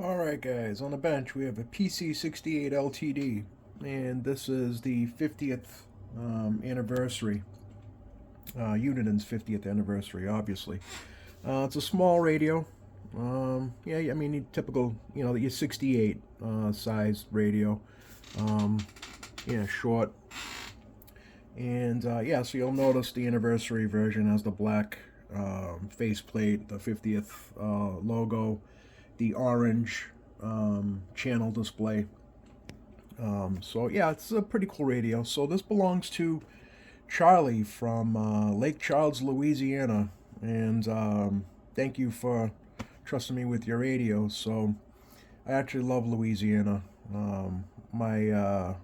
Alright guys, on the bench we have a PC68LTD, and this is the 50th anniversary, Uniden's 50th anniversary, obviously. It's a small radio. Yeah, I mean, typical, your 68 size radio. Yeah, short. And yeah, so you'll notice the anniversary version has the black faceplate, the 50th logo, the orange channel display. So yeah, it's a pretty cool radio. So this belongs to Charlie from Lake Charles, Louisiana, and thank you for trusting me with your radio. So I actually love Louisiana. My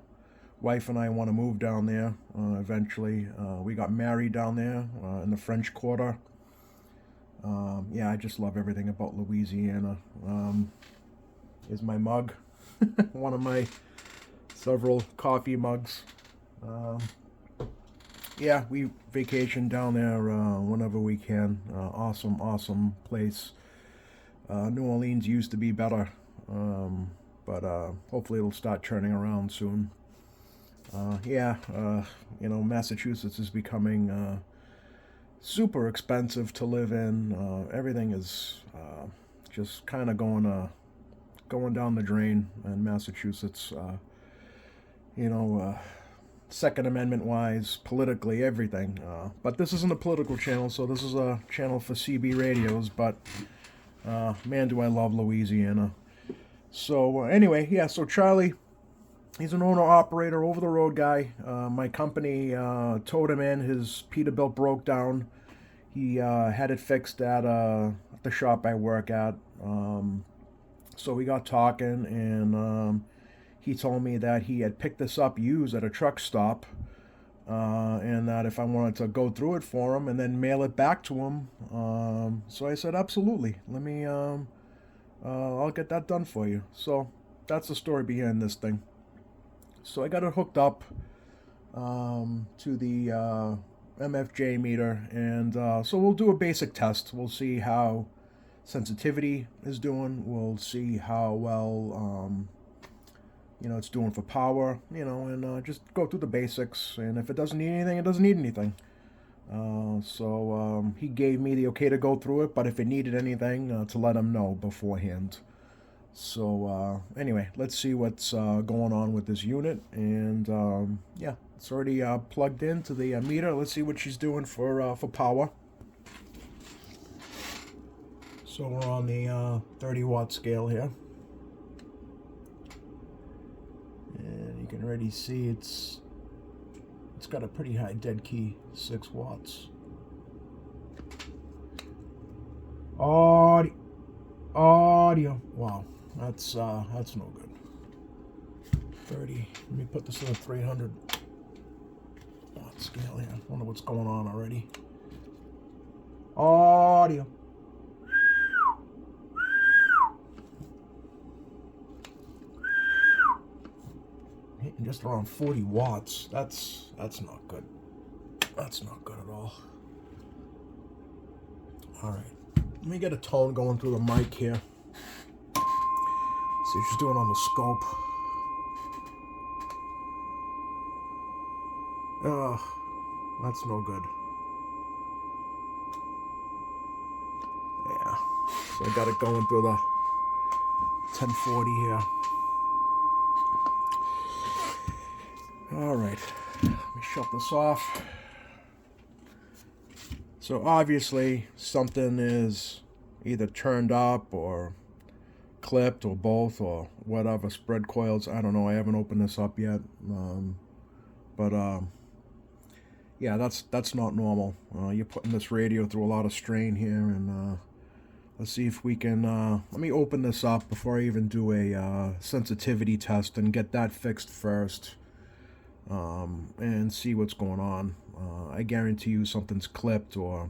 wife and I want to move down there eventually. We got married down there in the French Quarter. Yeah, I just love everything about Louisiana. Here's my mug, one of my several coffee mugs. Yeah, we vacation down there whenever we can. Awesome, awesome place. New Orleans used to be better, but hopefully it'll start turning around soon. Yeah, Massachusetts is becoming super expensive to live in. Everything is just kind of going down the drain in Massachusetts. Second Amendment wise, politically, everything. But this isn't a political channel, so this is a channel for CB radios. But man, do I love Louisiana. So anyway, yeah. So Charlie, he's an owner-operator, over-the-road guy. My company towed him in. His Peterbilt broke down. He had it fixed at the shop I work at. So we got talking, and he told me that he had picked this up used at a truck stop, and that if I wanted to go through it for him and then mail it back to him. So I said, absolutely. Let me, I'll get that done for you. So that's the story behind this thing. So I got it hooked up to the MFJ meter, and so we'll do a basic test. We'll see how sensitivity is doing. We'll see how well it's doing for power, and just go through the basics. And if it doesn't need anything, it doesn't need anything. So he gave me the okay to go through it, but if it needed anything, to let him know beforehand. So anyway, let's see what's going on with this unit. And yeah, it's already plugged into the meter. Let's see what she's doing for power. So we're on the 30 watt scale here, and you can already see it's got a pretty high dead key, 6 watts. Audio. Wow, that's no good. 30. Let me put this on a 300 watt scale here. Wonder what's going on already. Audio. Hitting just around 40 watts. That's not good. That's not good at all. All right. Let me get a tone going through the mic here. See what she's doing on the scope. Ugh, that's no good. Yeah, so I got it going through the 1040 here. All right, let me shut this off. So obviously something is either turned up or clipped or both or whatever. Spread coils, I don't know. I haven't opened this up yet. Yeah, that's not normal. You're putting this radio through a lot of strain here, and let's see if we can. Let me open this up before I even do a sensitivity test and get that fixed first, and see what's going on. I guarantee you something's clipped or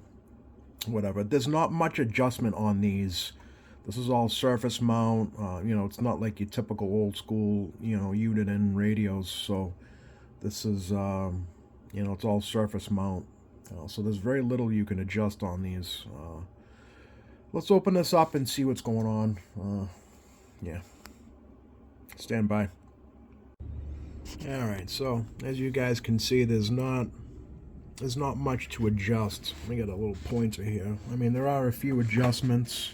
whatever. There's not much adjustment on these. This is all surface mount. It's not like your typical old school, Uniden radios. So this is, it's all surface mount. So there's very little you can adjust on these. Let's open this up and see what's going on. Yeah. Stand by. Alright, so as you guys can see, there's not much to adjust. Let me get a little pointer here. I mean, there are a few adjustments,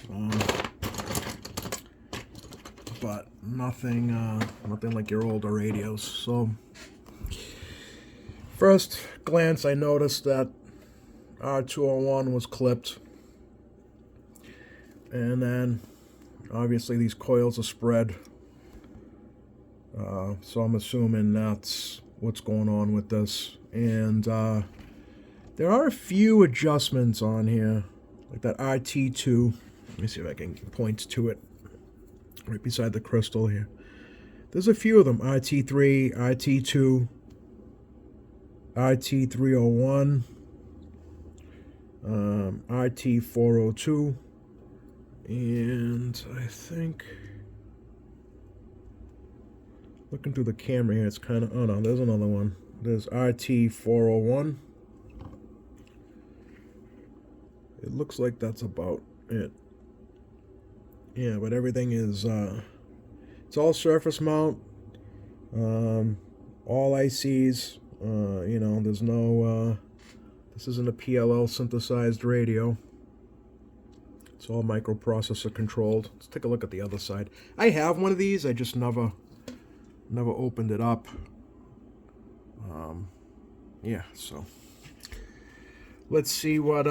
but nothing like your older radios. So, first glance, I noticed that R201 was clipped, and then obviously these coils are spread. So I'm assuming that's what's going on with this. And there are a few adjustments on here, like that RT2. Let me see if I can point to it right beside the crystal here. There's a few of them: RT3, RT2, RT301, RT402, and I think, looking through the camera here, it's kind of, oh no, there's another one. There's RT401. It looks like that's about it. Yeah, but everything is, it's all surface mount, all ICs, you know, there's no, this isn't a PLL synthesized radio. It's all microprocessor controlled. Let's take a look at the other side. I have one of these, I just never opened it up. Yeah, so let's see what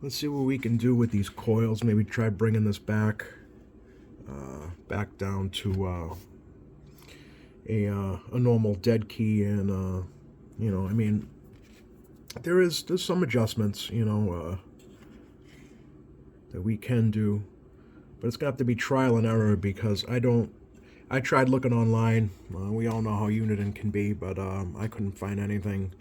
we can do with these coils. Maybe try bringing this back down to a normal dead key, and you know, I mean, there's some adjustments, you know, that we can do, but it's gonna have to be trial and error, because I tried looking online. We all know how Uniden can be, but I couldn't find anything,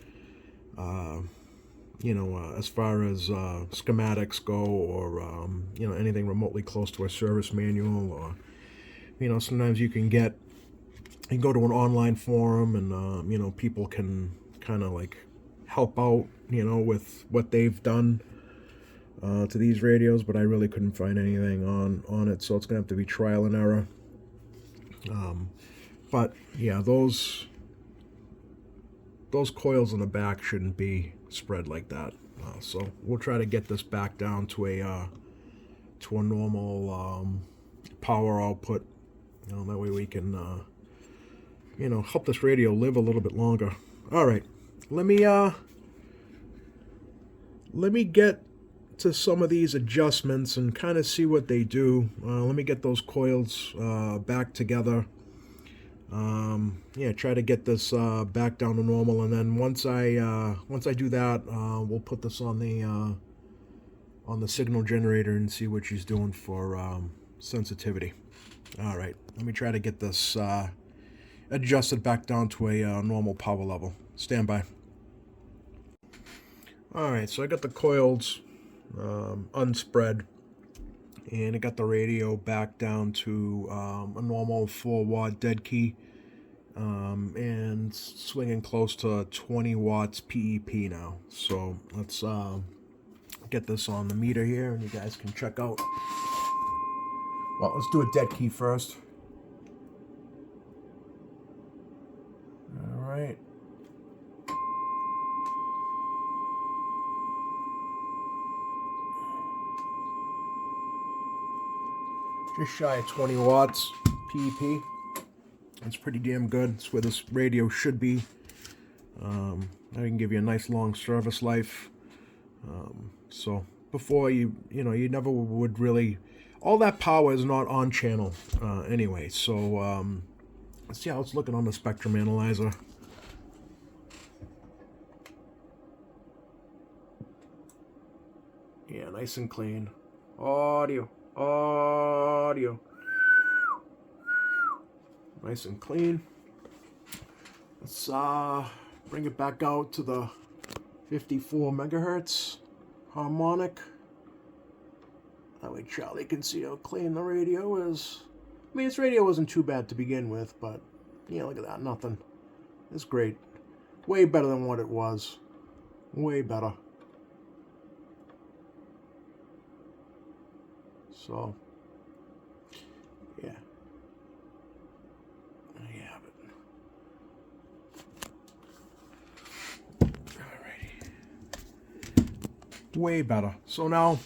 you know, as far as schematics go, or you know, anything remotely close to a service manual. Or, you know, sometimes you can go to an online forum, and you know, people can kind of like help out, you know, with what they've done to these radios, but I really couldn't find anything on it, so it's gonna have to be trial and error. But yeah, those coils in the back shouldn't be spread like that. So we'll try to get this back down to a normal power output. You know, that way we can you know, help this radio live a little bit longer. All right, let me get to some of these adjustments and kind of see what they do. Let me get those coils back together. Yeah, try to get this back down to normal, and then once I do that, we'll put this on the signal generator and see what she's doing for sensitivity. All right, let me try to get this adjusted back down to a normal power level. Stand by. All right, so I got the coils unspread, and I got the radio back down to a normal 4-watt dead key, and swinging close to 20 watts PEP now. So let's get this on the meter here, and you guys can check out. Well, let's do a dead key first. All right. Just shy of 20 watts PEP. That's pretty damn good. That's where this radio should be. I can give you a nice long service life. So before you never would really, all that power is not on channel anyway. So let's see how it's looking on the spectrum analyzer. Yeah, nice and clean. Audio. Nice and clean. Let's bring it back out to the 54 megahertz harmonic. That way Charlie can see how clean the radio is. I mean, this radio wasn't too bad to begin with, but yeah, look at that, nothing. It's great. Way better than what it was. Way better. So Yeah. There you have it. Alrighty. Way better. So now,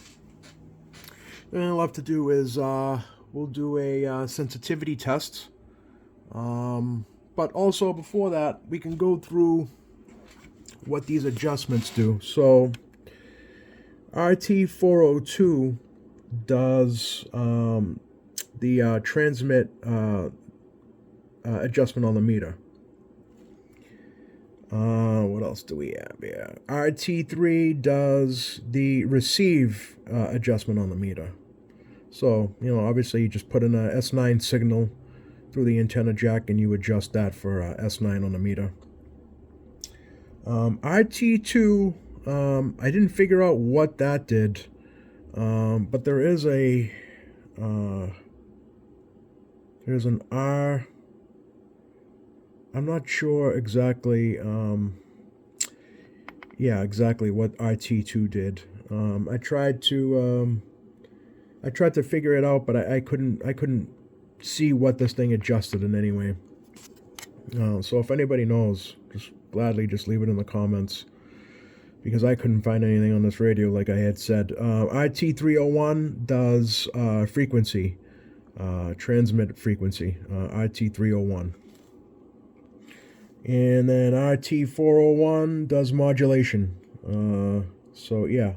what I'll have to do is we'll do a sensitivity test. But also before that, we can go through what these adjustments do. So RT402 does the transmit adjustment on the meter. What else do we have? Yeah, RT3 does the receive adjustment on the meter. So, you know, obviously you just put in a S9 signal through the antenna jack and you adjust that for S9 on the meter. RT2, I didn't figure out what that did, but there is there's an R. I'm not sure exactly, exactly what RT2 did. I tried to figure it out, but I couldn't see what this thing adjusted in any way. So if anybody knows, just gladly just leave it in the comments, because I couldn't find anything on this radio like I had said. RT301 does frequency, transmit frequency, RT301. And then RT401 does modulation. So yeah.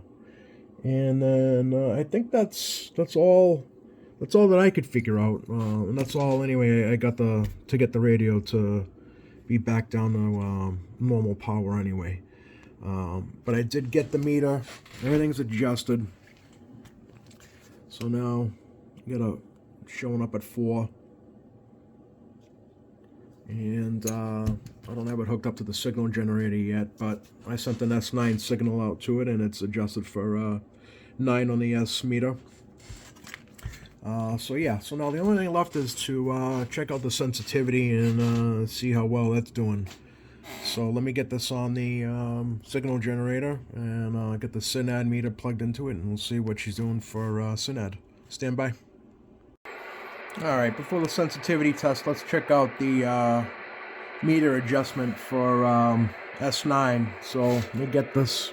And then I think that's all that I could figure out. And that's all anyway. I got to get the radio to be back down to normal power anyway. But I did get the meter. Everything's adjusted. So now you got showing up at 4. And I don't have it hooked up to the signal generator yet, but I sent an S9 signal out to it, and it's adjusted for 9 on the S meter. So yeah, so now the only thing left is to check out the sensitivity and see how well that's doing. So let me get this on the signal generator and get the SYNAD meter plugged into it, and we'll see what she's doing for SYNAD. Stand by. Alright, before the sensitivity test, let's check out the meter adjustment for S9. So let me get this.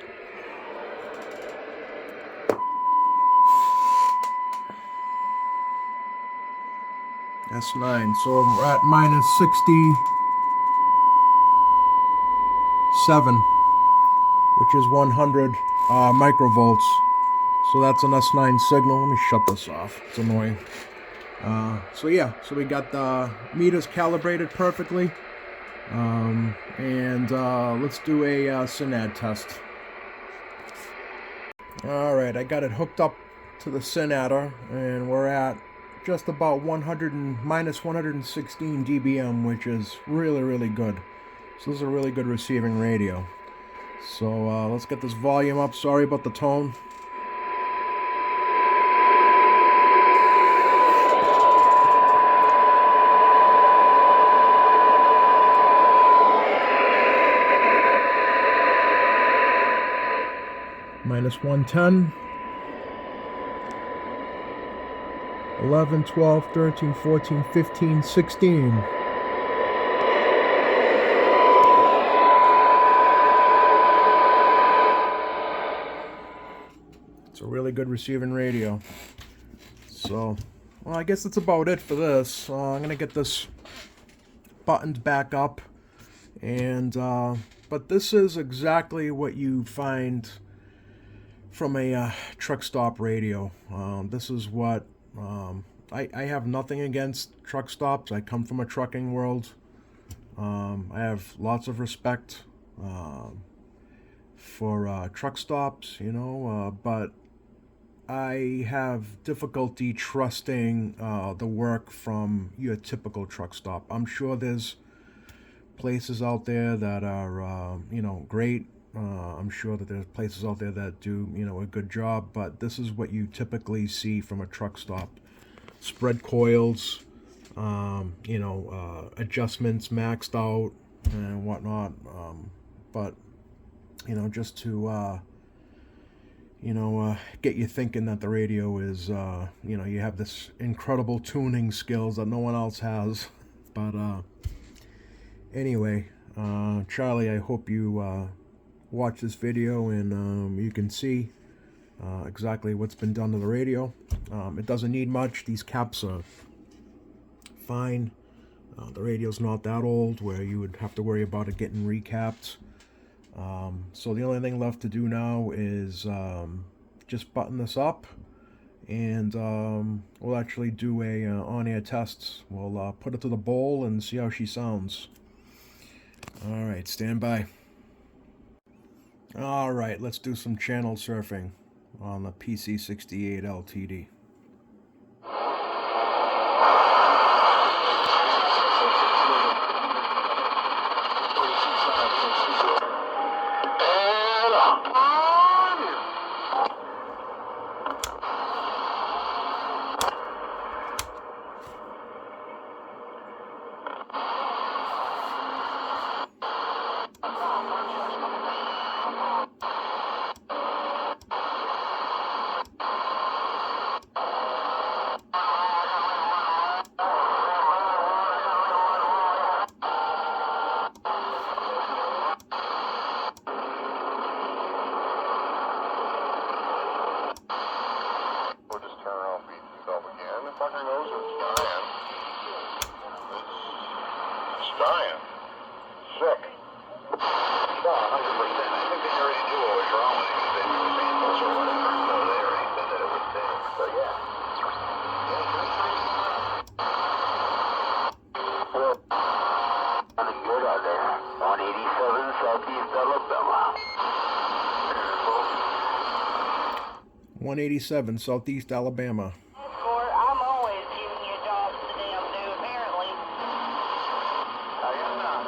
S9, so we're at minus 67, which is 100 microvolts. So that's an S9 signal. Let me shut this off, it's annoying. So yeah, so we got the meters calibrated perfectly. And let's do a SYNAD test. Alright, I got it hooked up to the SYNADer, and we're at just about minus 116 dBm, which is really, really good. So this is a really good receiving radio. So let's get this volume up. Sorry about the tone. Minus 110. 11, 12, 13, 14, 15, 16. It's a really good receiving radio. So, well, I guess that's about it for this. I'm going to get this buttoned back up. And, but this is exactly what you find from a truck stop radio. This is what I have nothing against truck stops. I come from a trucking world. I have lots of respect for truck stops, you know, but I have difficulty trusting the work from your typical truck stop. I'm sure there's places out there that are, you know, great. I'm sure that there's places out there that do, you know, a good job, but this is what you typically see from a truck stop. Spread coils, you know, adjustments maxed out and whatnot, but, you know, just to, you know, get you thinking that the radio is, you know, you have this incredible tuning skills that no one else has. But anyway, Charlie, I hope you watch this video and you can see exactly what's been done to the radio. It doesn't need much. These caps are fine. The radio's not that old where you would have to worry about it getting recapped. So the only thing left to do now is just button this up, and we'll actually do a on-air test. We'll put it to the bowl and see how she sounds. Alright, stand by. Alright, let's do some channel surfing on the PC68LTD. Southeast Alabama. 187 Southeast Alabama. I'm always giving you jobs to damn do, apparently. How you now?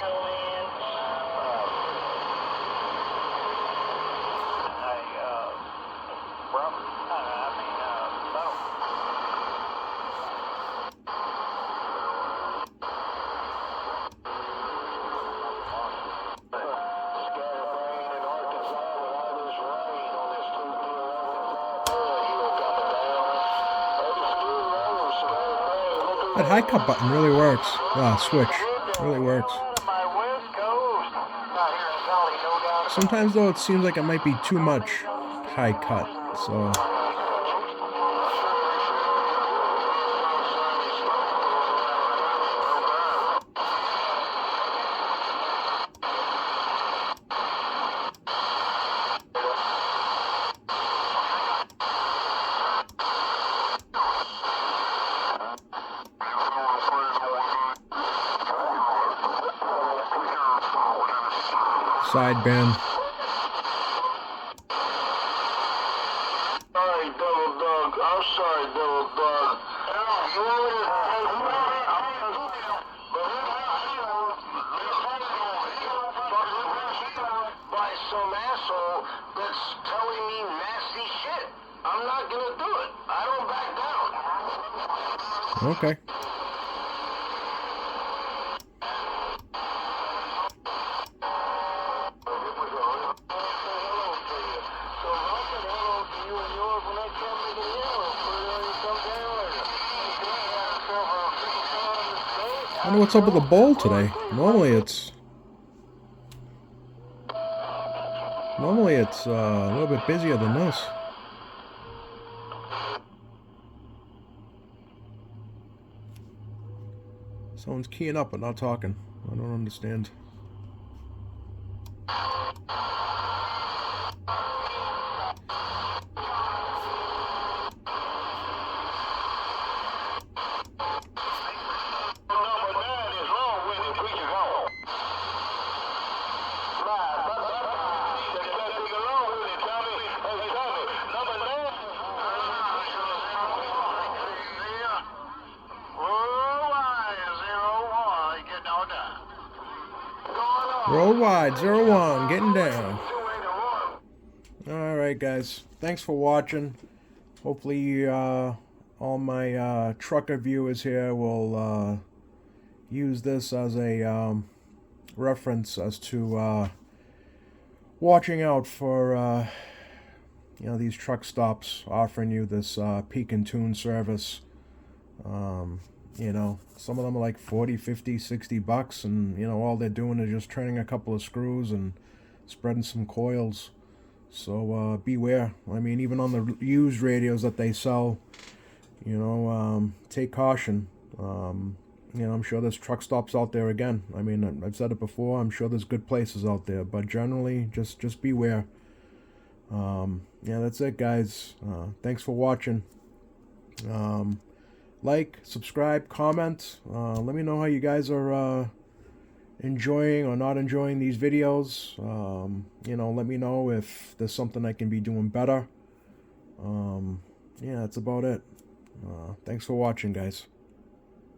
Oh, man. Robert, Bo. That high cut button really works. Switch really works. Sometimes though it seems like it might be too much high cut, so sideband. Sorry, Double Dog. I'm sorry, Double Dog. You want me by some asshole that's telling me nasty shit. I'm not gonna do it. I don't back down. Okay. I wonder what's up with the bowl today. Normally it's a little bit busier than this. Someone's keying up but not talking. I don't understand. Roll wide, 01, getting down. Alright guys, thanks for watching. Hopefully all my trucker viewers here will use this as a reference as to watching out for you know, these truck stops offering you this peek and tune service. You know, some of them are like 40, 50, 60 bucks, and you know, all they're doing is just turning a couple of screws and spreading some coils. So beware. I mean, even on the used radios that they sell, you know, take caution. You know, I'm sure there's truck stops out there again. I mean, I've said it before, I'm sure there's good places out there, but generally, just beware. Yeah, that's it, guys. Thanks for watching. Like, subscribe, comment. Let me know how you guys are enjoying or not enjoying these videos. You know, let me know if there's something I can be doing better. Yeah, that's about it. Thanks for watching, guys.